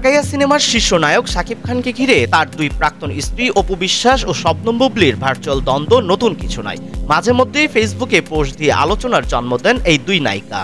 ঢাকাইয়া সিনেমার শীর্ষ নায়ক শাকিব খানকে ঘিরে তার দুই প্রাক্তন স্ত্রী অপু বিশ্বাস ও শবনম বুবলির ভার্চুয়াল দ্বন্দ্ব নতুন কিছু নয়। মাঝে মধ্যেই ফেসবুকে পোস্ট দিয়ে আলোচনার জন্ম দেন এই দুই নায়িকা।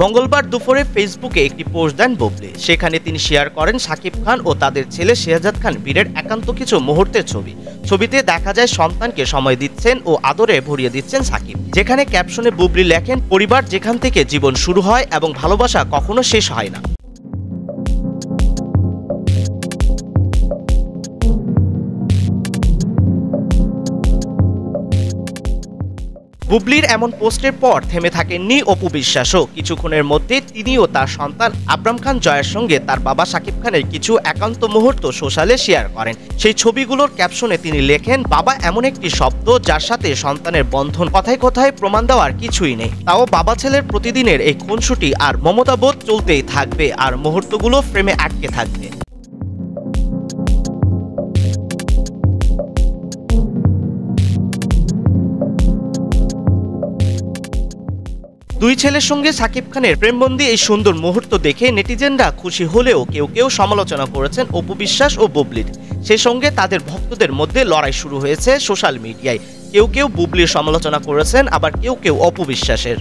মঙ্গলবার দুপুরে ফেসবুকে একটি পোস্ট দেন বুবলি। সেখানে তিনি শেয়ার করেন শাকিব খান ও তাদের ছেলে শেহজাদ খান বীরের একান্ত কিছু মুহূর্তের ছবি। ছবিতে দেখা যায় সন্তানকে সময় দিচ্ছেন ও আদরে ভরিয়ে দিচ্ছেন শাকিব। যেখানে ক্যাপশনে বুবলি লেখেন, পরিবার যেখান থেকে জীবন শুরু হয় এবং ভালোবাসা কখনো শেষ হয় না। বুবলির এমন পোস্টের পর থেমে থাকেননি অপু বিশ্বাসও। কিছুক্ষণের মধ্যে তিনিও তার সন্তান আবরাম খান জয়ের সঙ্গে তার বাবা শাকিব খানের কিছু একান্ত মুহূর্ত সোশ্যালে শেয়ার করেন। সেই ছবিগুলোর ক্যাপশনে তিনি লেখেন, বাবা এমন একটি শব্দ যার সাথে সন্তানের বন্ধন কথায় কথায় প্রমাণ দেওয়ার কিছুই নেই। তাও বাবা ছেলের প্রতিদিনের এই খুনসুটি আর মমতাবোধ চলতেই থাকবে, আর মুহূর্তগুলো ফ্রেমে আটকে থাকবে। দুই ছেলের সঙ্গে শাকিব খানের প্রেমবন্দি এই সুন্দর মুহূর্ত দেখে নেটিজেনরা খুশি হলেও কেউ কেউ সমালোচনা করেছেন অপু বিশ্বাস ও বুবলির। সেই সঙ্গে তাদের ভক্তদের মধ্যে লড়াই শুরু হয়েছে সোশ্যাল মিডিয়ায়। কেউ কেউ বুবলির সমালোচনা করেছেন, আবার কেউ কেউ অপু বিশ্বাসের।